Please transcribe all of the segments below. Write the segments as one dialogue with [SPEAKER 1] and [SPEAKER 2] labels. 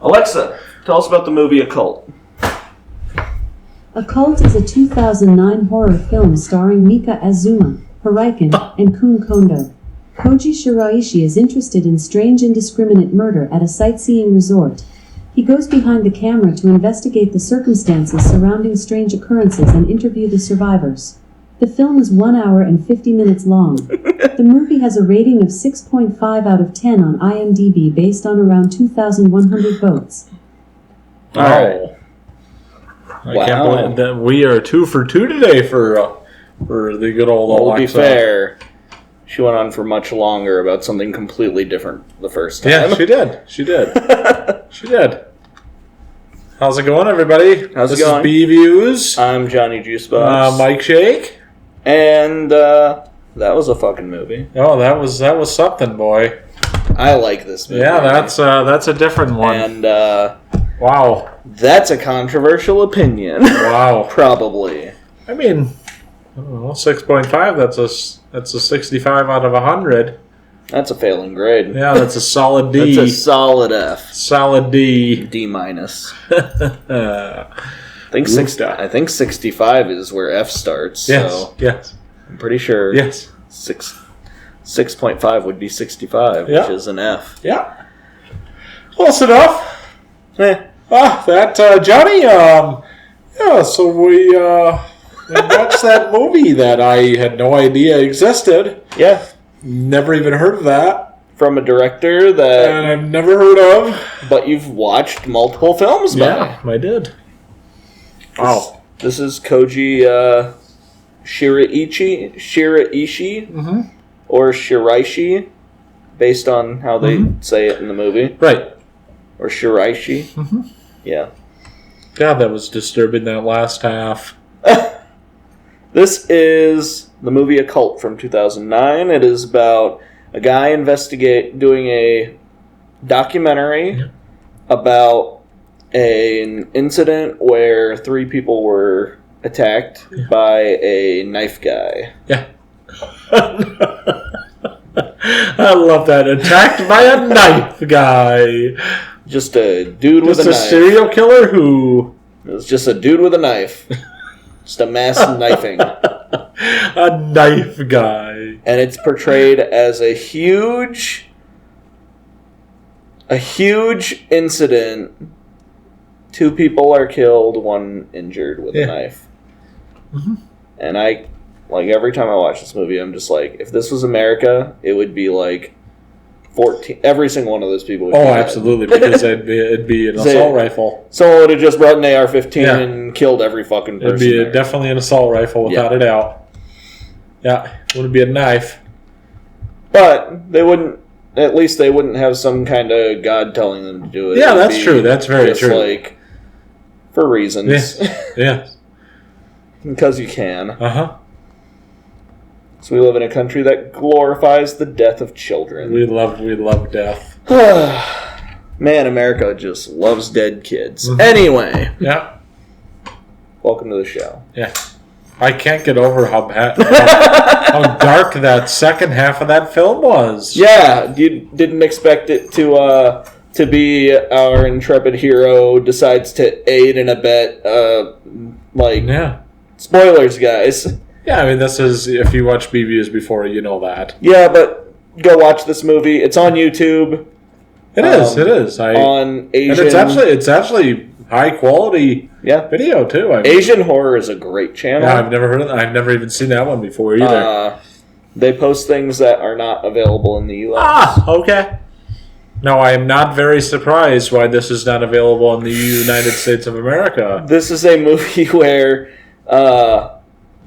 [SPEAKER 1] Alexa, tell us about the movie Occult.
[SPEAKER 2] Occult is a 2009 horror film starring Mika Azuma, Haraikan, and Kun Kondo. Koji Shiraishi is interested in strange indiscriminate murder at a sightseeing resort. He goes behind the camera to investigate the circumstances surrounding strange occurrences and interview the survivors. The film is 1 hour and 50 minutes long. The movie has a rating of 6.5 out of 10 on IMDb based on around 2,100 votes.
[SPEAKER 1] All right.
[SPEAKER 3] I can't believe that we are 2 for 2 today for the good old Alexa.
[SPEAKER 1] To be fair, she went on for much longer about something completely different the first time.
[SPEAKER 3] Yeah, she did. She did. How's it going, everybody?
[SPEAKER 1] How's it
[SPEAKER 3] This
[SPEAKER 1] going?
[SPEAKER 3] is B-Views.
[SPEAKER 1] I'm Johnny Juicebox.
[SPEAKER 3] Mikeshake.
[SPEAKER 1] And that was a fucking movie.
[SPEAKER 3] Oh, that was something, boy.
[SPEAKER 1] I like this movie.
[SPEAKER 3] Yeah, that's a different one.
[SPEAKER 1] And
[SPEAKER 3] wow,
[SPEAKER 1] that's a controversial opinion.
[SPEAKER 3] Wow,
[SPEAKER 1] probably.
[SPEAKER 3] I mean, I don't know, 6.5. That's a 65 out of 100. That's
[SPEAKER 1] a failing grade.
[SPEAKER 3] Yeah, that's a solid D.
[SPEAKER 1] That's a solid F.
[SPEAKER 3] Solid D.
[SPEAKER 1] D minus. I think 65 is where F starts.
[SPEAKER 3] Yes.
[SPEAKER 1] So
[SPEAKER 3] yes.
[SPEAKER 1] I'm pretty sure.
[SPEAKER 3] Yes.
[SPEAKER 1] 6.5 would be 65,
[SPEAKER 3] yeah.
[SPEAKER 1] Which is an F.
[SPEAKER 3] Yeah. Close enough. Johnny. Yeah. So we watched that movie that I had no idea existed.
[SPEAKER 1] Yeah.
[SPEAKER 3] Never even heard of that.
[SPEAKER 1] From a director that
[SPEAKER 3] and I've never heard of.
[SPEAKER 1] But you've watched multiple films by.
[SPEAKER 3] Yeah, I did. Wow.
[SPEAKER 1] This is Koji Shiraishi,
[SPEAKER 3] mm-hmm.
[SPEAKER 1] or Shiraishi, based on how they say it in the movie.
[SPEAKER 3] Right.
[SPEAKER 1] Or Shiraishi.
[SPEAKER 3] Mm-hmm.
[SPEAKER 1] Yeah.
[SPEAKER 3] God, that was disturbing, that last half.
[SPEAKER 1] This is the movie Occult from 2009. It is about a guy doing a documentary about an incident where 3 people were attacked by a knife guy.
[SPEAKER 3] Yeah. I love that. Attacked by a knife guy.
[SPEAKER 1] Just a dude with a knife.
[SPEAKER 3] Just a serial killer who...
[SPEAKER 1] It was just a dude with a knife. Just a mass knifing.
[SPEAKER 3] A knife guy.
[SPEAKER 1] And it's portrayed as a huge incident. 2 people are killed, 1 injured with a knife.
[SPEAKER 3] Mm-hmm.
[SPEAKER 1] And every time I watch this movie, I'm just like, if this was America, it would be like 14. Every single one of those people would be dead.
[SPEAKER 3] Absolutely, because it'd be an assault rifle.
[SPEAKER 1] Someone would have just brought an AR-15 and killed every fucking person.
[SPEAKER 3] It'd be definitely an assault rifle, without a doubt. Yeah, it wouldn't be a knife.
[SPEAKER 1] But they wouldn't. At least they wouldn't have some kind of God telling them to do it.
[SPEAKER 3] Yeah, that's true. That's very true.
[SPEAKER 1] Like, for reasons.
[SPEAKER 3] Yeah.
[SPEAKER 1] Because you can.
[SPEAKER 3] Uh-huh.
[SPEAKER 1] So we live in a country that glorifies the death of children.
[SPEAKER 3] We love death.
[SPEAKER 1] Man, America just loves dead kids.
[SPEAKER 3] Mm-hmm.
[SPEAKER 1] Anyway.
[SPEAKER 3] Yeah.
[SPEAKER 1] Welcome to the show.
[SPEAKER 3] Yeah. I can't get over how dark that second half of that film was.
[SPEAKER 1] Yeah, you didn't expect it to be our intrepid hero decides to aid and abet, spoilers, guys.
[SPEAKER 3] Yeah, I mean, this is, if you watch B-Views before, you know that.
[SPEAKER 1] Yeah, but go watch this movie. It's on YouTube.
[SPEAKER 3] It is.
[SPEAKER 1] On Asian...
[SPEAKER 3] And it's actually high quality video, too.
[SPEAKER 1] Asian Horror is a great channel.
[SPEAKER 3] Yeah, I've never heard of it. I've never even seen that one before, either.
[SPEAKER 1] They post things that are not available in the U.S.
[SPEAKER 3] Ah, okay. No, I am not very surprised why this is not available in the United States of America.
[SPEAKER 1] This is a movie where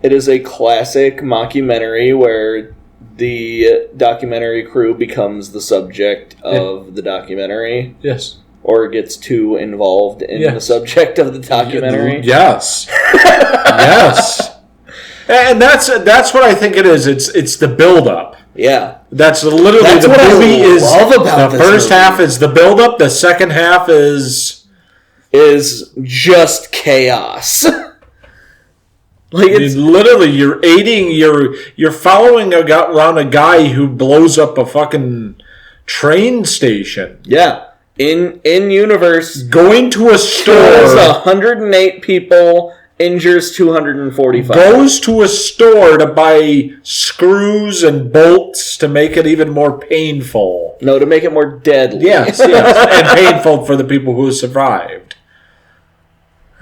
[SPEAKER 1] it is a classic mockumentary where the documentary crew becomes the subject of the documentary.
[SPEAKER 3] Yes.
[SPEAKER 1] Or gets too involved in the subject of the documentary.
[SPEAKER 3] Yes. Yes. And that's what I think it is. It's the build-up.
[SPEAKER 1] Yeah.
[SPEAKER 3] That's literally the movie is. The first half is the build-up. The second half is
[SPEAKER 1] just chaos.
[SPEAKER 3] It's literally you're following around a guy who blows up a fucking train station.
[SPEAKER 1] Yeah. In universe,
[SPEAKER 3] going to a store,
[SPEAKER 1] kills 108 people, injures 245.
[SPEAKER 3] Goes to a store to buy screws and bolts to make it even more painful.
[SPEAKER 1] No, to make it more deadly.
[SPEAKER 3] Yes, and painful for the people who survived.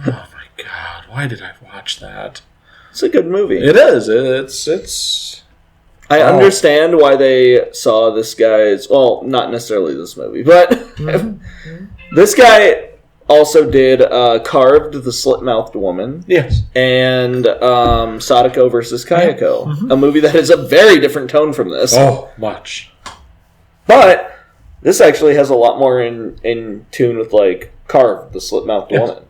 [SPEAKER 3] Oh my God! Why did I watch that?
[SPEAKER 1] It's a good movie.
[SPEAKER 3] It is. It's.
[SPEAKER 1] I understand why they saw this guy's... Well, not necessarily this movie, but this guy also did Carved, the Slit-Mouthed Woman.
[SPEAKER 3] Yes.
[SPEAKER 1] And Sadako versus Kayako. A movie that is a very different tone from this.
[SPEAKER 3] Oh, much.
[SPEAKER 1] But this actually has a lot more in tune with, like, Carved, the Slit-Mouthed Woman.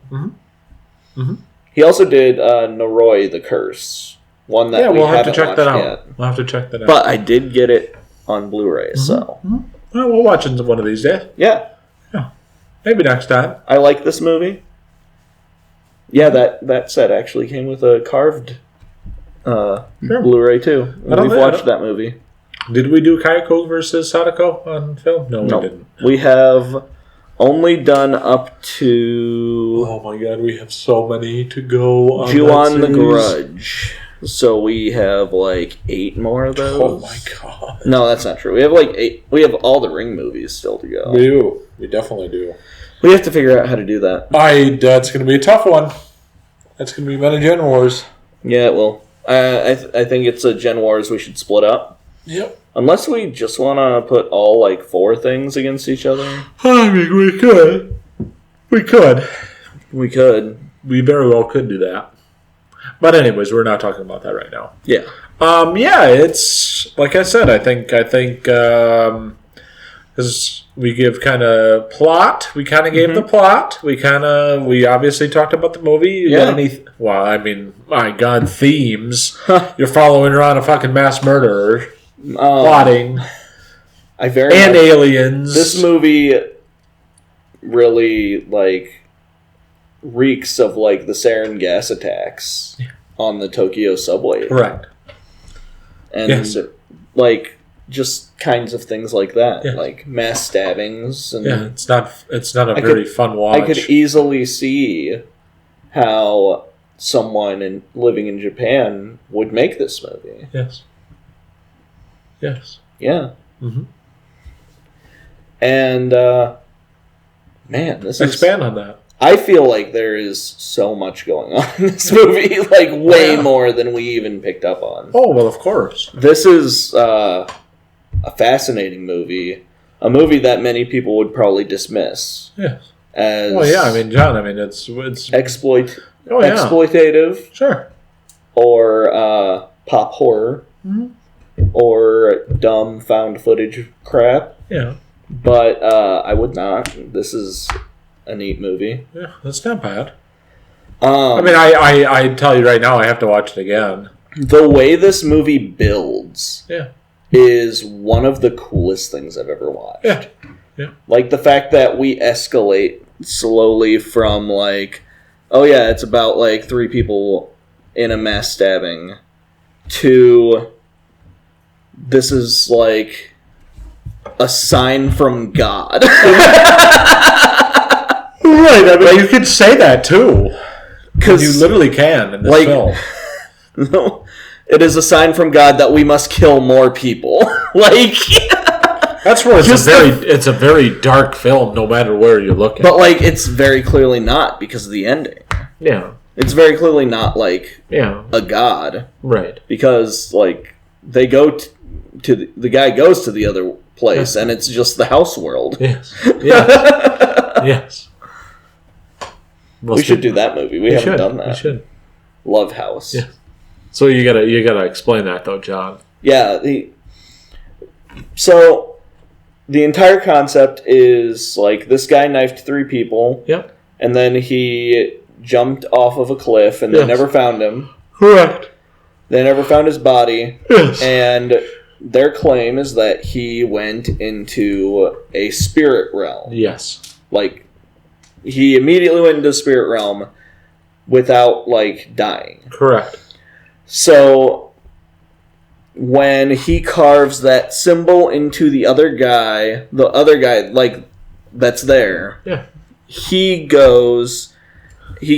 [SPEAKER 1] Mm-hmm. He also did Noroi, the Curse. One that
[SPEAKER 3] we'll have to check that out.
[SPEAKER 1] Yet.
[SPEAKER 3] We'll have to check that out.
[SPEAKER 1] But I did get it on Blu-ray, so...
[SPEAKER 3] Well, we'll watch it one of these days.
[SPEAKER 1] Yeah.
[SPEAKER 3] Maybe next time.
[SPEAKER 1] I like this movie. Yeah, that set actually came with a carved Blu-ray too. We've watched that movie.
[SPEAKER 3] Did we do Kayako versus Sadako on film? No, we didn't.
[SPEAKER 1] We have only done up to...
[SPEAKER 3] Oh my God, we have so many to go on
[SPEAKER 1] Ju-on the Grudge. So we have like 8 more of those.
[SPEAKER 3] Oh my God.
[SPEAKER 1] No, that's not true. We have like 8. We have all the Ring movies still to go.
[SPEAKER 3] We do. We definitely do.
[SPEAKER 1] We have to figure out how to do that.
[SPEAKER 3] That's going to be a tough one. That's going to be Men of Gen Wars.
[SPEAKER 1] Yeah, well, I think it's a Gen Wars we should split up.
[SPEAKER 3] Yep.
[SPEAKER 1] Unless we just want to put all like 4 things against each other.
[SPEAKER 3] I mean, we could. We could.
[SPEAKER 1] We could.
[SPEAKER 3] We very well could do that. But anyways, we're not talking about that right now.
[SPEAKER 1] Yeah.
[SPEAKER 3] Yeah, it's like I said. I think because we give kind of plot. We kind of gave the plot. We obviously talked about the movie. You got any? Well, I mean, my God, themes. You're following around a fucking mass murderer, plotting, aliens.
[SPEAKER 1] This movie really like reeks of like the sarin gas attacks on the Tokyo subway.
[SPEAKER 3] Correct.
[SPEAKER 1] And like just kinds of things like that, like mass stabbings. And
[SPEAKER 3] it's not a very fun watch.
[SPEAKER 1] I could easily see how someone living in Japan would make this movie.
[SPEAKER 3] Yes.
[SPEAKER 1] Yeah.
[SPEAKER 3] Mm-hmm.
[SPEAKER 1] And man, this
[SPEAKER 3] expand on that.
[SPEAKER 1] I feel like there is so much going on in this movie, like way more than we even picked up on.
[SPEAKER 3] Oh, well, of course.
[SPEAKER 1] This is a fascinating movie, a movie that many people would probably dismiss.
[SPEAKER 3] Yes.
[SPEAKER 1] As
[SPEAKER 3] I mean, John, I mean, it's
[SPEAKER 1] exploitative.
[SPEAKER 3] Sure.
[SPEAKER 1] Or pop horror. Mm-hmm. Or dumb found footage crap.
[SPEAKER 3] Yeah.
[SPEAKER 1] But I would not. This is a neat movie.
[SPEAKER 3] Yeah, that's not bad. I mean, I tell you right now, I have to watch it again.
[SPEAKER 1] The way this movie builds is one of the coolest things I've ever watched.
[SPEAKER 3] Yeah.
[SPEAKER 1] Like the fact that we escalate slowly from like, oh yeah, it's about like 3 people in a mass stabbing to this is like a sign from God.
[SPEAKER 3] Right, I mean, you could say that too. Because you literally can in this film.
[SPEAKER 1] No, it is a sign from God that we must kill more people. Like,
[SPEAKER 3] that's where it's a very dark film, no matter where you're looking.
[SPEAKER 1] But like, it's very clearly not because of the ending.
[SPEAKER 3] Yeah,
[SPEAKER 1] it's very clearly not like a God,
[SPEAKER 3] right? Because
[SPEAKER 1] like they go to the guy goes to the other place, and it's just the house world.
[SPEAKER 3] Yes. Yes.
[SPEAKER 1] We should do that movie. We haven't done that.
[SPEAKER 3] We should.
[SPEAKER 1] Love House.
[SPEAKER 3] Yeah. So you gotta explain that though, John.
[SPEAKER 1] Yeah. So the entire concept is like this guy knifed 3 people.
[SPEAKER 3] Yep.
[SPEAKER 1] And then he jumped off of a cliff, and they never found him.
[SPEAKER 3] Correct.
[SPEAKER 1] They never found his body.
[SPEAKER 3] Yes.
[SPEAKER 1] And their claim is that he went into a spirit realm.
[SPEAKER 3] Yes.
[SPEAKER 1] Like, he immediately went into the spirit realm without, like, dying.
[SPEAKER 3] Correct.
[SPEAKER 1] So, when he carves that symbol into the other guy, like, that's there.
[SPEAKER 3] Yeah.
[SPEAKER 1] He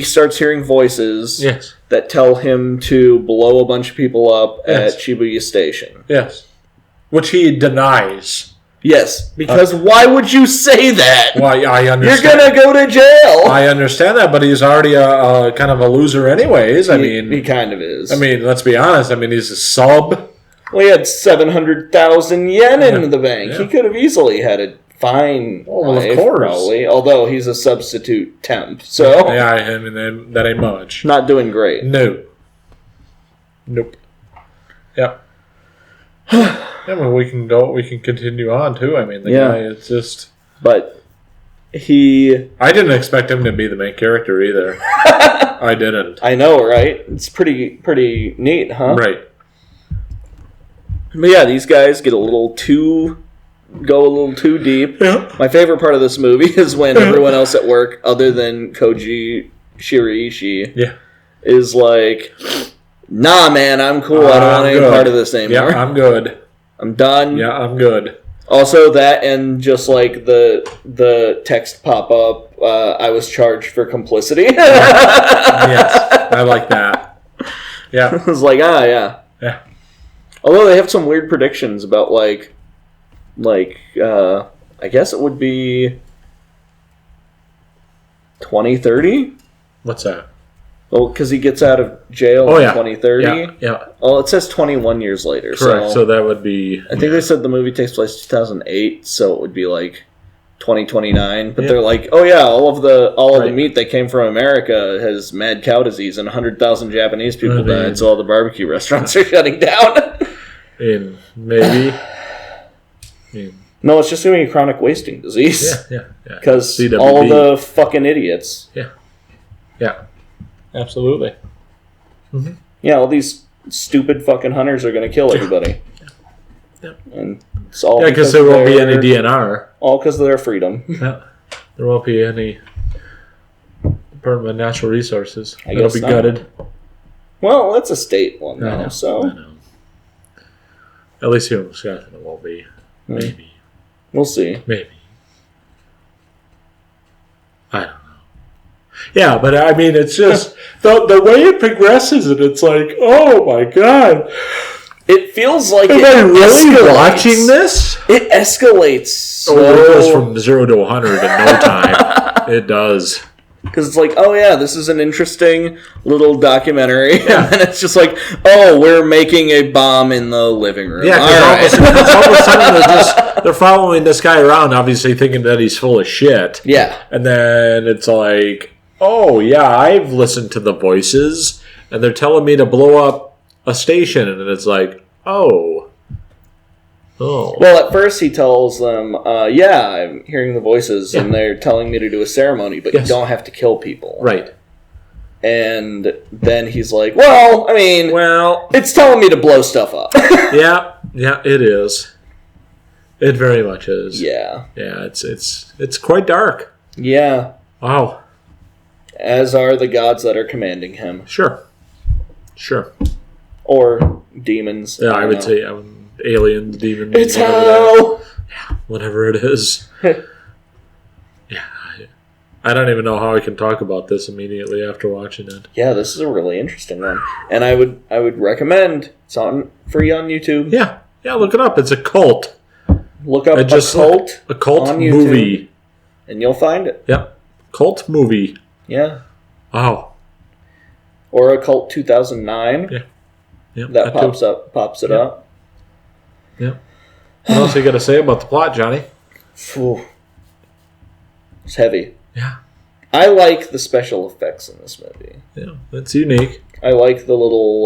[SPEAKER 1] starts hearing voices
[SPEAKER 3] Yes.
[SPEAKER 1] that tell him to blow a bunch of people up
[SPEAKER 3] Yes.
[SPEAKER 1] at Shibuya Station.
[SPEAKER 3] Yes. Which he denies.
[SPEAKER 1] Yes, because why would you say that?
[SPEAKER 3] Well, I understand.
[SPEAKER 1] You're going to go to jail.
[SPEAKER 3] I understand that, but he's already a kind of a loser anyways.
[SPEAKER 1] He kind of is.
[SPEAKER 3] I mean, let's be honest. I mean, he's a sub.
[SPEAKER 1] Well, he had 700,000 yen in the bank.
[SPEAKER 3] Yeah.
[SPEAKER 1] He could have easily had a fine life,
[SPEAKER 3] of course.
[SPEAKER 1] probably. Although he's a substitute temp, so
[SPEAKER 3] Yeah, I mean, that ain't much.
[SPEAKER 1] not doing great.
[SPEAKER 3] No. Nope. Yep. Yeah, well, we can continue on, too. I mean, the guy is just...
[SPEAKER 1] But he...
[SPEAKER 3] I didn't expect him to be the main character, either. I didn't.
[SPEAKER 1] I know, right? It's pretty neat, huh?
[SPEAKER 3] Right.
[SPEAKER 1] But yeah, these guys go a little too deep.
[SPEAKER 3] Yeah.
[SPEAKER 1] My favorite part of this movie is when everyone else at work, other than Koji Shiraishi, is like, nah, man, I'm cool. I don't want any part of this anymore.
[SPEAKER 3] Yeah, I'm good.
[SPEAKER 1] I'm done.
[SPEAKER 3] Yeah, I'm good.
[SPEAKER 1] Also, that and just like the text pop up, I was charged for complicity.
[SPEAKER 3] Yes, I like that. Yeah.
[SPEAKER 1] I was like, yeah.
[SPEAKER 3] Yeah.
[SPEAKER 1] Although they have some weird predictions about like I guess it would be 2030.
[SPEAKER 3] What's that?
[SPEAKER 1] Well, because he gets out of jail in 2030.
[SPEAKER 3] Yeah.
[SPEAKER 1] Well, it says 21 years later.
[SPEAKER 3] Correct. So that would be...
[SPEAKER 1] I think they said the movie takes place 2008, so it would be like 2029. But they're like, oh yeah, all of the meat that came from America has mad cow disease, and 100,000 Japanese people died, so all the barbecue restaurants are shutting down.
[SPEAKER 3] Maybe.
[SPEAKER 1] No, it's just going to be chronic wasting disease.
[SPEAKER 3] Yeah.
[SPEAKER 1] Because
[SPEAKER 3] CWD.
[SPEAKER 1] all the fucking idiots.
[SPEAKER 3] Yeah. Absolutely.
[SPEAKER 1] Mm-hmm. Yeah, all these stupid fucking hunters are going to kill everybody.
[SPEAKER 3] Yeah.
[SPEAKER 1] And it's all
[SPEAKER 3] because there won't be any DNR.
[SPEAKER 1] All because of their freedom.
[SPEAKER 3] Yeah. There won't be any permanent natural resources.
[SPEAKER 1] I
[SPEAKER 3] It'll
[SPEAKER 1] guess
[SPEAKER 3] be
[SPEAKER 1] not.
[SPEAKER 3] gutted.
[SPEAKER 1] Well, that's a state one
[SPEAKER 3] I
[SPEAKER 1] now,
[SPEAKER 3] know.
[SPEAKER 1] so...
[SPEAKER 3] At least here in Wisconsin it won't be. Maybe.
[SPEAKER 1] We'll see.
[SPEAKER 3] Maybe. I don't know. Yeah, but I mean, it's just the way it progresses, and it's like, oh my god,
[SPEAKER 1] it feels like
[SPEAKER 3] am I really watching this?
[SPEAKER 1] It escalates.
[SPEAKER 3] It goes from 0 to 100 in no time. It does.
[SPEAKER 1] Because it's like, oh yeah, this is an interesting little documentary,
[SPEAKER 3] Yeah.
[SPEAKER 1] and then it's just like, oh, we're making a bomb in the living room.
[SPEAKER 3] Yeah, because all of a sudden they're following this guy around, obviously thinking that he's full of shit.
[SPEAKER 1] Yeah.
[SPEAKER 3] And then it's like, oh yeah, I've listened to the voices, and they're telling me to blow up a station, and it's like, oh.
[SPEAKER 1] Well, at first he tells them, yeah, I'm hearing the voices, and they're telling me to do a ceremony, but you don't have to kill people.
[SPEAKER 3] Right.
[SPEAKER 1] And then he's like, well, I mean, it's telling me to blow stuff up.
[SPEAKER 3] Yeah, it is. It very much is.
[SPEAKER 1] Yeah.
[SPEAKER 3] Yeah, it's quite dark.
[SPEAKER 1] Yeah.
[SPEAKER 3] Wow.
[SPEAKER 1] As are the gods that are commanding him.
[SPEAKER 3] Sure.
[SPEAKER 1] Or demons.
[SPEAKER 3] Yeah, I would say aliens, demons.
[SPEAKER 1] It's hell!
[SPEAKER 3] Yeah, whatever it is. Yeah. I don't even know how I can talk about this immediately after watching it.
[SPEAKER 1] Yeah, this is a really interesting one. And I would recommend, it's free on YouTube.
[SPEAKER 3] Yeah, look it up. It's Occult.
[SPEAKER 1] Look up Occult
[SPEAKER 3] on YouTube, movie.
[SPEAKER 1] And you'll find it.
[SPEAKER 3] Yep. Cult movie.
[SPEAKER 1] Yeah.
[SPEAKER 3] Wow.
[SPEAKER 1] Or Occult 2009.
[SPEAKER 3] Yeah. Yep,
[SPEAKER 1] that pops it up.
[SPEAKER 3] Yep. What else you got to say about the plot, Johnny?
[SPEAKER 1] It's heavy.
[SPEAKER 3] Yeah.
[SPEAKER 1] I like the special effects in this movie.
[SPEAKER 3] Yeah, that's unique.
[SPEAKER 1] I like the little,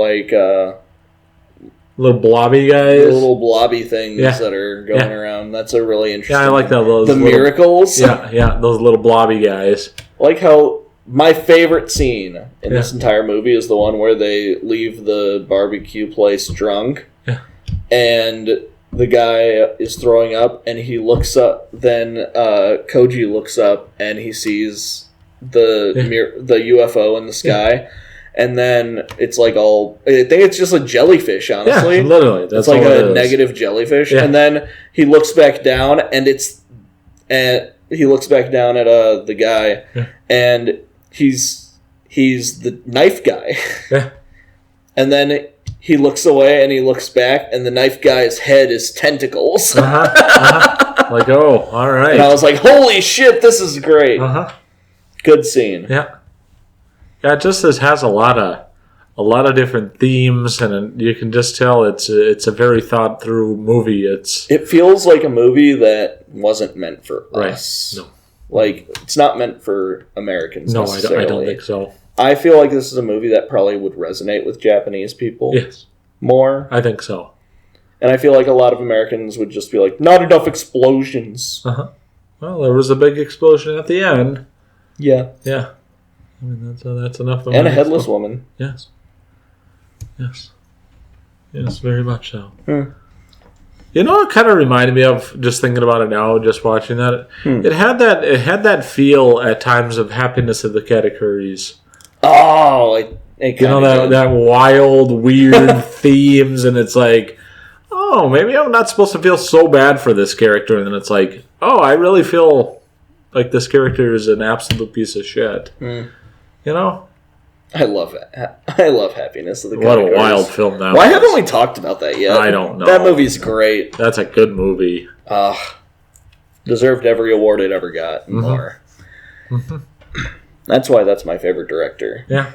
[SPEAKER 3] little blobby guys.
[SPEAKER 1] The little blobby things that are going around. That's a really interesting...
[SPEAKER 3] Yeah, I like that.
[SPEAKER 1] The miracles.
[SPEAKER 3] Yeah, those little blobby guys.
[SPEAKER 1] I like how my favorite scene in this entire movie is the one where they leave the barbecue place drunk.
[SPEAKER 3] Yeah.
[SPEAKER 1] And the guy is throwing up, and he looks up. Then Koji looks up, and he sees the UFO in the sky. And then it's like I think it's just a jellyfish, honestly.
[SPEAKER 3] Yeah, literally. That's
[SPEAKER 1] it's like a negative jellyfish.
[SPEAKER 3] Yeah.
[SPEAKER 1] And then he looks back down, and it's he looks back down at the guy, and he's the knife guy.
[SPEAKER 3] Yeah.
[SPEAKER 1] And then he looks away and he looks back, and the knife guy's head is tentacles.
[SPEAKER 3] Like, oh, all right.
[SPEAKER 1] And I was like, holy shit, this is great. Good scene.
[SPEAKER 3] Yeah. Yeah, it just has a lot of different themes, and you can just tell it's a very thought through movie.
[SPEAKER 1] It feels like a movie that wasn't meant for us.
[SPEAKER 3] No.
[SPEAKER 1] Like, it's not meant for Americans necessarily.
[SPEAKER 3] I don't think so.
[SPEAKER 1] I feel like this is a movie that probably would resonate with Japanese people.
[SPEAKER 3] Yes.
[SPEAKER 1] More.
[SPEAKER 3] I think so.
[SPEAKER 1] And I feel like a lot of Americans would just be like, not enough explosions.
[SPEAKER 3] Well, there was a big explosion at the end.
[SPEAKER 1] Yeah.
[SPEAKER 3] Yeah. I mean, that's enough.
[SPEAKER 1] And a headless woman.
[SPEAKER 3] Yes. Yes. Yes, very much so. You know, it kind of reminded me of, just thinking about it now, just watching that. It had that feel at times of Happiness of the Katakuris.
[SPEAKER 1] Oh, it
[SPEAKER 3] you know, that wild, weird themes, and it's like, oh, maybe I'm not supposed to feel so bad for this character, and then it's like, oh, I really feel like this character is an absolute piece of shit. You know?
[SPEAKER 1] I love it. I love Happiness of the Katakuris.
[SPEAKER 3] What a wild film that was.
[SPEAKER 1] Why haven't we talked about that yet?
[SPEAKER 3] I don't know.
[SPEAKER 1] That movie's great.
[SPEAKER 3] That's a good movie.
[SPEAKER 1] Deserved every award it ever got and more. That's why that's my favorite director.
[SPEAKER 3] Yeah.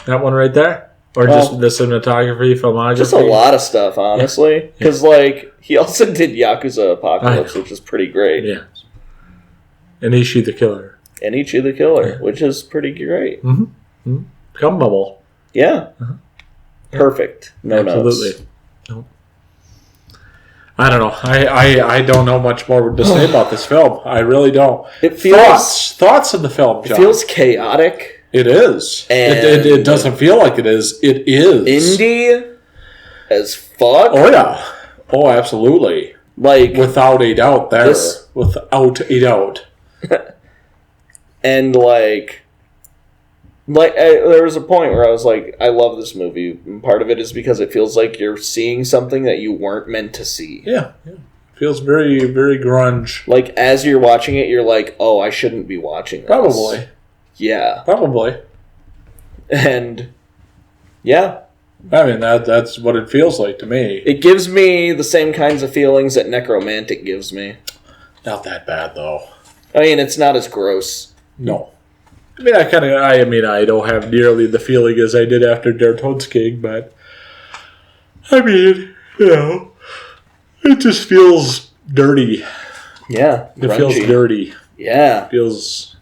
[SPEAKER 3] That one right there? Or just the cinematography, filmography?
[SPEAKER 1] Just a lot of stuff, honestly. Because, like, he also did Yakuza Apocalypse, which is pretty great.
[SPEAKER 3] Yeah. And Ishi the Killer.
[SPEAKER 1] And Ichi the Killer, which is pretty great.
[SPEAKER 3] Gum Bubble.
[SPEAKER 1] Yeah. Perfect. No notes.
[SPEAKER 3] Absolutely. Nope. I don't know. I don't know much more to say about this film. I really don't.
[SPEAKER 1] It feels...
[SPEAKER 3] Thoughts in the film, John?
[SPEAKER 1] It feels chaotic.
[SPEAKER 3] It is.
[SPEAKER 1] And
[SPEAKER 3] it doesn't feel like it is. It is.
[SPEAKER 1] Indie as fuck.
[SPEAKER 3] Oh, yeah. Oh, absolutely.
[SPEAKER 1] Like...
[SPEAKER 3] Without a doubt there. Without a doubt.
[SPEAKER 1] And, there was a point where I was like, I love this movie. And part of it is because it feels like you're seeing something that you weren't meant to see.
[SPEAKER 3] Yeah. Feels very, very grunge.
[SPEAKER 1] Like, as you're watching it, you're like, oh, I shouldn't be watching this.
[SPEAKER 3] Probably.
[SPEAKER 1] Yeah.
[SPEAKER 3] Probably.
[SPEAKER 1] And, yeah.
[SPEAKER 3] I mean, that's what it feels like to me.
[SPEAKER 1] It gives me the same kinds of feelings that Necromantic gives me.
[SPEAKER 3] Not that bad, though.
[SPEAKER 1] I mean, it's not as gross.
[SPEAKER 3] No. I don't have nearly the feeling as I did after Der King, but I mean, you know, it just feels dirty.
[SPEAKER 1] Yeah,
[SPEAKER 3] it feels dirty.
[SPEAKER 1] Yeah,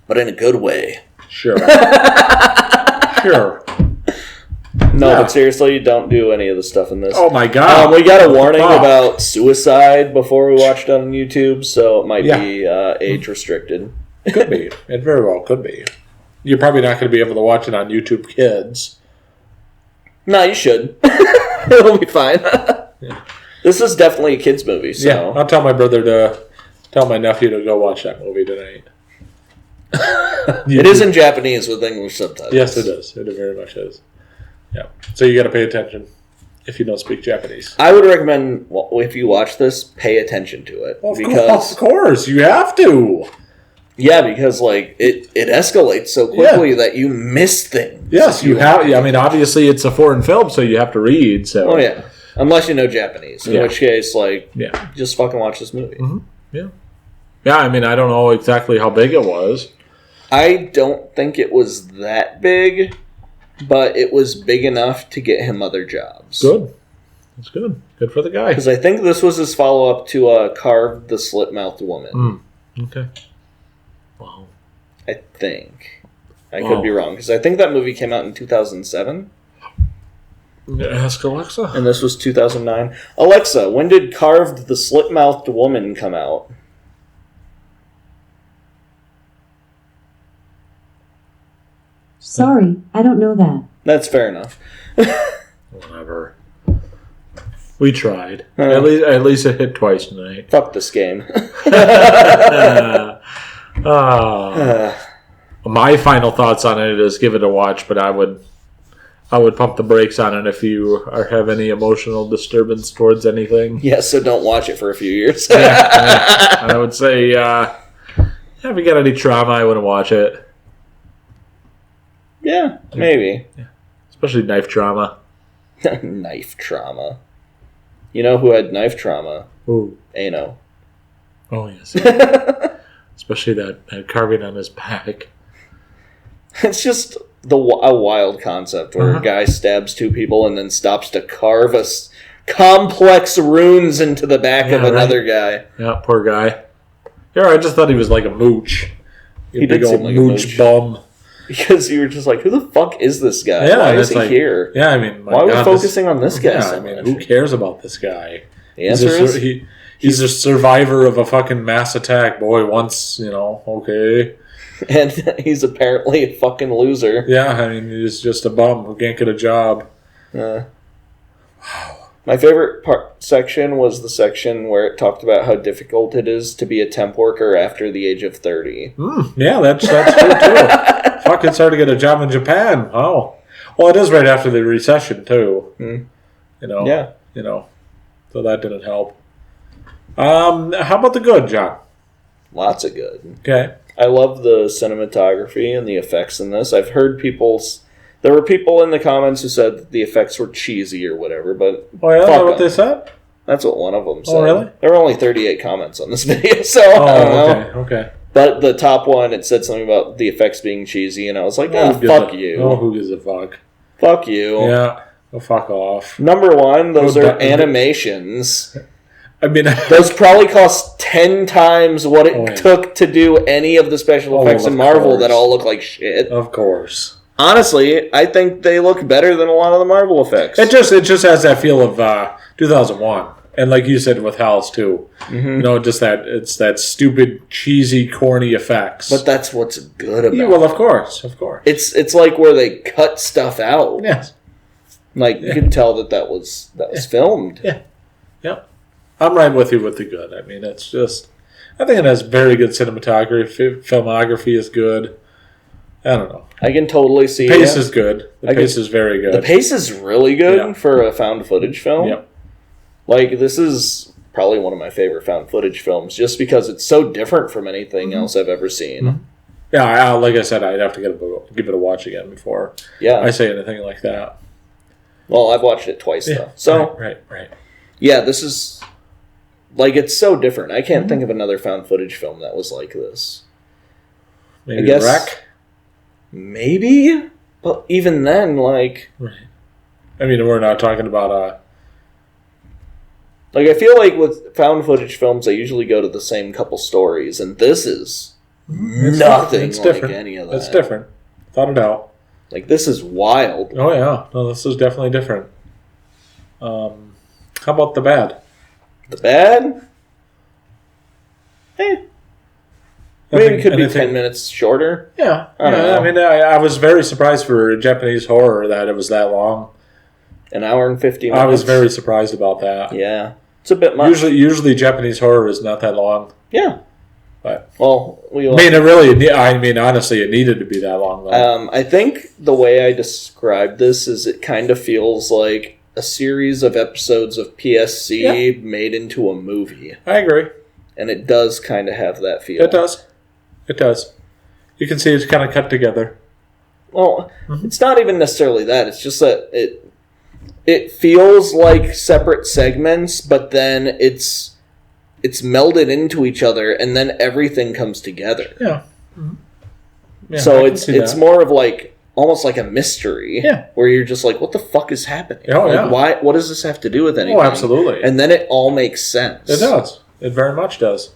[SPEAKER 1] but in a good way.
[SPEAKER 3] Sure. Sure.
[SPEAKER 1] No, but seriously, don't do any of the stuff in this.
[SPEAKER 3] Oh my god!
[SPEAKER 1] We got a warning about suicide before we watched it on YouTube, so it might be age restricted.
[SPEAKER 3] Could be. It very well could be. You're probably not going to be able to watch it on YouTube Kids.
[SPEAKER 1] No, you should. It'll be fine. This is definitely a kids' movie, so...
[SPEAKER 3] Yeah, I'll tell my nephew to go watch that movie tonight.
[SPEAKER 1] It is in Japanese with English subtitles.
[SPEAKER 3] Yes, it is. It very much is. Yeah. So you got to pay attention if you don't speak Japanese.
[SPEAKER 1] I would recommend, if you watch this, pay attention to it.
[SPEAKER 3] Well, of course, you have to.
[SPEAKER 1] Yeah, because it escalates so quickly that you miss things.
[SPEAKER 3] Yes, you have. I mean, obviously it's a foreign film, so you have to read. So.
[SPEAKER 1] Oh yeah, unless you know Japanese, in which case, just fucking watch this movie.
[SPEAKER 3] Yeah. Yeah, I mean, I don't know exactly how big it was.
[SPEAKER 1] I don't think it was that big, but it was big enough to get him other jobs.
[SPEAKER 3] Good. That's good. Good for the guy.
[SPEAKER 1] Because I think this was his follow-up to Carved the Slit-Mouthed Woman.
[SPEAKER 3] Okay. Wow.
[SPEAKER 1] I think. I could be wrong, because I think that movie came out in 2007.
[SPEAKER 3] Ask Alexa.
[SPEAKER 1] And this was 2009. Alexa, when did Carved the Slit-Mouthed Woman come out?
[SPEAKER 2] Sorry, I don't know that.
[SPEAKER 1] That's fair enough.
[SPEAKER 3] Whatever. We tried. At least it hit twice tonight.
[SPEAKER 1] Fuck this game.
[SPEAKER 3] My final thoughts on it is give it a watch, but I would pump the brakes on it if you have any emotional disturbance towards anything.
[SPEAKER 1] Yeah, so don't watch it for a few years.
[SPEAKER 3] I would say if you got any trauma, I wouldn't watch it.
[SPEAKER 1] Yeah, maybe.
[SPEAKER 3] Yeah. Especially knife trauma.
[SPEAKER 1] Knife trauma. You know who had knife trauma?
[SPEAKER 3] Ooh.
[SPEAKER 1] Ano.
[SPEAKER 3] Oh, yes. Especially that carving on his back.
[SPEAKER 1] It's just a wild concept where a guy stabs two people and then stops to carve complex runes into the back of another guy.
[SPEAKER 3] Yeah, poor guy. Yeah, I just thought he was like a mooch.
[SPEAKER 1] He did seem like
[SPEAKER 3] mooch bum.
[SPEAKER 1] Because you were just like, who the fuck is this guy?
[SPEAKER 3] Yeah,
[SPEAKER 1] why is he here?
[SPEAKER 3] Yeah, I mean,
[SPEAKER 1] why are we focusing on this guy so much?
[SPEAKER 3] Who cares about this guy?
[SPEAKER 1] The answer is...
[SPEAKER 3] He's a survivor of a fucking mass attack, boy, once, okay.
[SPEAKER 1] And he's apparently a fucking loser.
[SPEAKER 3] Yeah, I mean, he's just a bum who can't get a job.
[SPEAKER 1] Wow. My favorite section was the section where it talked about how difficult it is to be a temp worker after the age of 30.
[SPEAKER 3] Yeah, that's true, too. Fuck, it's hard to get a job in Japan. Oh. Well, it is right after the recession, too.
[SPEAKER 1] Yeah.
[SPEAKER 3] So that didn't help. How about the good, John?
[SPEAKER 1] Lots of good.
[SPEAKER 3] Okay.
[SPEAKER 1] I love the cinematography and the effects in this. I've heard there were people in the comments who said that the effects were cheesy or whatever, but
[SPEAKER 3] oh, yeah, is that what they said?
[SPEAKER 1] That's what one of them said.
[SPEAKER 3] Oh, really?
[SPEAKER 1] There were only 38 comments on this video, so I don't know.
[SPEAKER 3] Okay.
[SPEAKER 1] But the top one, it said something about the effects being cheesy, and I was like, fuck you.
[SPEAKER 3] Oh, who gives a fuck?
[SPEAKER 1] Fuck you.
[SPEAKER 3] Yeah. Well, fuck off.
[SPEAKER 1] Number one, those are animations.
[SPEAKER 3] I mean,
[SPEAKER 1] those probably cost 10 times what it took to do any of the special effects in Marvel that all look like shit.
[SPEAKER 3] Of course.
[SPEAKER 1] Honestly, I think they look better than a lot of the Marvel effects.
[SPEAKER 3] It just has that feel of 2001, and like you said with House too. Just it's that stupid, cheesy, corny effects.
[SPEAKER 1] But that's what's good about it.
[SPEAKER 3] Yeah, well, of course.
[SPEAKER 1] It's like where they cut stuff out.
[SPEAKER 3] Yes.
[SPEAKER 1] Like you could tell that was filmed.
[SPEAKER 3] Yeah. Yep. I'm right with you with the good. I mean, it's just... I think it has very good cinematography. Filmography is good. I don't know.
[SPEAKER 1] I can totally see
[SPEAKER 3] the pace is good. The pace is very good.
[SPEAKER 1] The pace is really good for a found footage film.
[SPEAKER 3] Yep.
[SPEAKER 1] Like, this is probably one of my favorite found footage films just because it's so different from anything else I've ever seen.
[SPEAKER 3] Yeah, like I said, I'd have to give it a watch again before I say anything like that.
[SPEAKER 1] Well, I've watched it twice, though. So,
[SPEAKER 3] right.
[SPEAKER 1] Yeah, this is... Like, it's so different. I can't think of another found footage film that was like this.
[SPEAKER 3] Maybe I guess, Wreck?
[SPEAKER 1] Maybe? But even then, like...
[SPEAKER 3] Right. I mean, we're not talking about...
[SPEAKER 1] Like, I feel like with found footage films, they usually go to the same couple stories, and this is nothing like any of that.
[SPEAKER 3] It's different. Without a doubt.
[SPEAKER 1] Like, this is wild.
[SPEAKER 3] Oh, yeah. No, this is definitely different. How about the bad?
[SPEAKER 1] The bad? Maybe it could be 10 minutes shorter.
[SPEAKER 3] Yeah. I mean, I was very surprised for Japanese horror that it was that long.
[SPEAKER 1] An hour and 50 minutes.
[SPEAKER 3] I was very surprised about that.
[SPEAKER 1] Yeah. It's a bit much.
[SPEAKER 3] Usually Japanese horror is not that long.
[SPEAKER 1] Yeah.
[SPEAKER 3] But honestly, it needed to be that long. Though.
[SPEAKER 1] I think the way I described this is it kind of feels like a series of episodes of PSC made into a movie.
[SPEAKER 3] I agree.
[SPEAKER 1] And it does kind of have that feel.
[SPEAKER 3] It does. You can see it's kind of cut together.
[SPEAKER 1] Well, it's not even necessarily that. It's just that it feels like separate segments, but then it's melded into each other, and then everything comes together.
[SPEAKER 3] Yeah.
[SPEAKER 1] So it's more of like almost like a mystery, where you're just like, what the fuck is happening? Why? What does this have to do with anything?
[SPEAKER 3] Oh, absolutely.
[SPEAKER 1] And then it all makes sense.
[SPEAKER 3] It does. It very much does.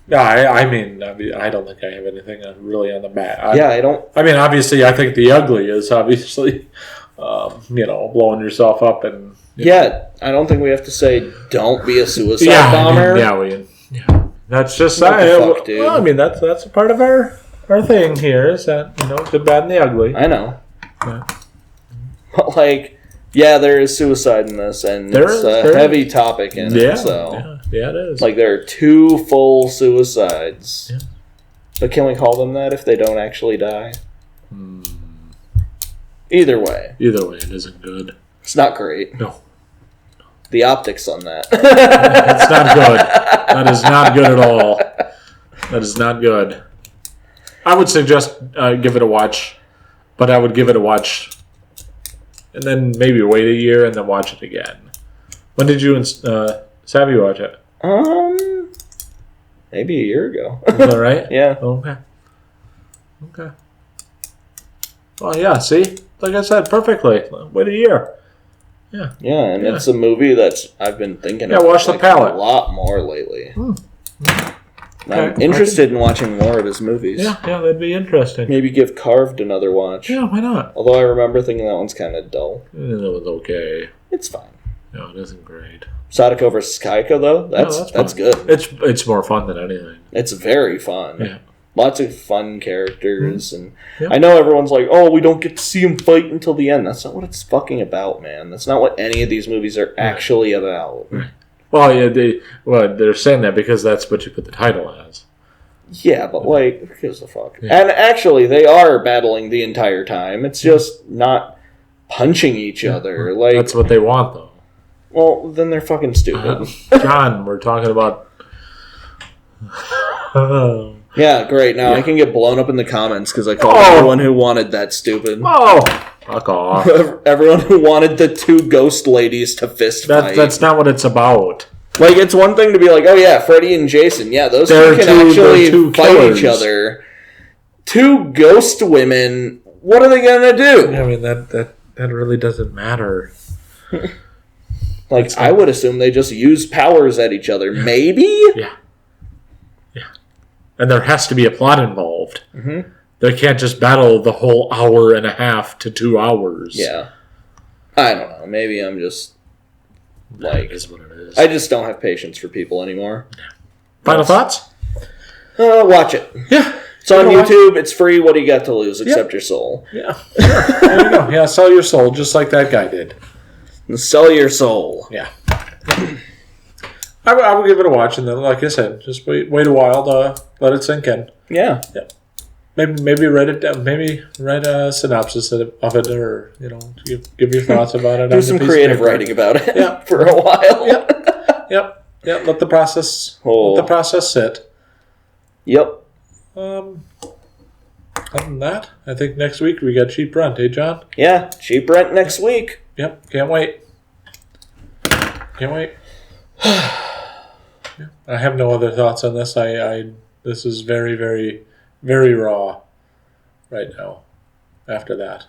[SPEAKER 3] Yeah. I mean, I don't think I have anything really on the mat.
[SPEAKER 1] I don't.
[SPEAKER 3] I mean, obviously, I think the ugly is obviously, blowing yourself up and.
[SPEAKER 1] I don't think we have to say don't be a suicide bomber.
[SPEAKER 3] That's just
[SPEAKER 1] fuck, dude.
[SPEAKER 3] Well, I mean, that's a part of our thing here is that the bad and the ugly.
[SPEAKER 1] I know. Yeah. But there is suicide in this, and it's a heavy topic in it. So
[SPEAKER 3] it is.
[SPEAKER 1] Like there are 2 full suicides. Yeah. But can we call them that if they don't actually die? Either way,
[SPEAKER 3] it isn't good.
[SPEAKER 1] It's not great.
[SPEAKER 3] No.
[SPEAKER 1] The optics on that.
[SPEAKER 3] It's not good. That is not good at all. That is not good. I would suggest give it a watch, but I would give it a watch and then maybe wait a year and then watch it again. When did you and Savvy watch it?
[SPEAKER 1] Maybe a year ago.
[SPEAKER 3] Is that right?
[SPEAKER 1] Yeah.
[SPEAKER 3] Okay. Well, yeah, see? Like I said, perfectly. Wait a year. Yeah.
[SPEAKER 1] Yeah, and it's a movie that I've been thinking
[SPEAKER 3] about
[SPEAKER 1] watch
[SPEAKER 3] the palette.
[SPEAKER 1] A lot more lately.
[SPEAKER 3] Okay.
[SPEAKER 1] I'm interested in watching more of his movies.
[SPEAKER 3] Yeah, that'd be interesting.
[SPEAKER 1] Maybe give Carved another watch.
[SPEAKER 3] Yeah, why not?
[SPEAKER 1] Although I remember thinking that one's kind of dull.
[SPEAKER 3] It was okay.
[SPEAKER 1] It's fine.
[SPEAKER 3] No, it isn't great.
[SPEAKER 1] Sadako vs. Kaiko, though, that's good.
[SPEAKER 3] It's more fun than anything.
[SPEAKER 1] It's very fun.
[SPEAKER 3] Yeah.
[SPEAKER 1] Lots of fun characters, and I know everyone's like, "Oh, we don't get to see him fight until the end." That's not what it's fucking about, man. That's not what any of these movies are actually about.
[SPEAKER 3] Right. Well, yeah, they're saying that because that's what you put the title as.
[SPEAKER 1] Yeah, but who gives a fuck? Yeah. And actually, they are battling the entire time. It's just not punching each other. Like
[SPEAKER 3] that's what they want, though.
[SPEAKER 1] Well, then they're fucking stupid.
[SPEAKER 3] John, we're talking about.
[SPEAKER 1] Yeah, great. Now I can get blown up in the comments because I called everyone who wanted that stupid.
[SPEAKER 3] Oh, fuck off.
[SPEAKER 1] Everyone who wanted the two ghost ladies to fist fight.
[SPEAKER 3] That's not what it's about.
[SPEAKER 1] Like, it's one thing to be like, oh yeah, Freddy and Jason. Yeah, those two can actually fight each other. Two ghost women, what are they going to do?
[SPEAKER 3] I mean, that really doesn't matter.
[SPEAKER 1] I would assume they just use powers at each other. Maybe?
[SPEAKER 3] Yeah. And there has to be a plot involved.
[SPEAKER 1] Mm-hmm.
[SPEAKER 3] They can't just battle the whole hour and a half to 2 hours.
[SPEAKER 1] Yeah. I don't know. Maybe I'm just
[SPEAKER 3] it is what it is.
[SPEAKER 1] I just don't have patience for people anymore.
[SPEAKER 3] Final thoughts?
[SPEAKER 1] Watch it.
[SPEAKER 3] Yeah.
[SPEAKER 1] It's on YouTube. It's free. What do you got to lose except your soul?
[SPEAKER 3] Yeah. Sure. There you go. Yeah, sell your soul just like that guy did.
[SPEAKER 1] And sell your soul.
[SPEAKER 3] Yeah. I will give it a watch, and then, like I said, just wait a while to let it sink in.
[SPEAKER 1] Yeah.
[SPEAKER 3] Maybe write it down. Maybe write a synopsis of it, or give your thoughts about it.
[SPEAKER 1] Do some creative writing about it.
[SPEAKER 3] Yeah.
[SPEAKER 1] For a while.
[SPEAKER 3] Yep. Let the process sit.
[SPEAKER 1] Yep.
[SPEAKER 3] Other than that, I think next week we got Cheap Rent, eh, John?
[SPEAKER 1] Yeah, Cheap Rent next week.
[SPEAKER 3] Yep. Can't wait. I have no other thoughts on this. This is very, very, very raw right now. After that,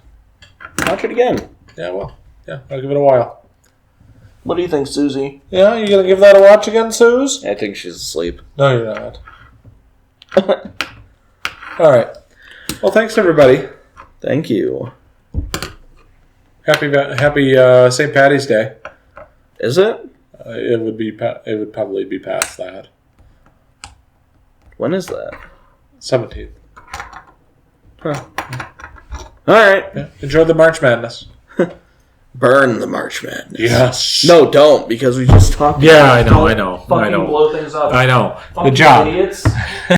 [SPEAKER 1] watch it again.
[SPEAKER 3] Yeah, well, I'll give it a while.
[SPEAKER 1] What do you think, Susie?
[SPEAKER 3] Yeah, you gonna give that a watch again, Suze?
[SPEAKER 1] I think she's asleep.
[SPEAKER 3] No, you're not. All right. Well, thanks everybody.
[SPEAKER 1] Thank you.
[SPEAKER 3] Happy St. Patty's Day.
[SPEAKER 1] Is it?
[SPEAKER 3] It would probably be past that.
[SPEAKER 1] When is that?
[SPEAKER 3] 17th.
[SPEAKER 1] Huh. All right.
[SPEAKER 3] Yeah. Enjoy the March Madness.
[SPEAKER 1] Burn the March Madness.
[SPEAKER 3] Yes.
[SPEAKER 1] No, don't, because we just talked.
[SPEAKER 3] Yeah, I know.
[SPEAKER 1] Fucking blow things up.
[SPEAKER 3] I know.
[SPEAKER 1] Fucking
[SPEAKER 3] Good job.
[SPEAKER 1] Idiots.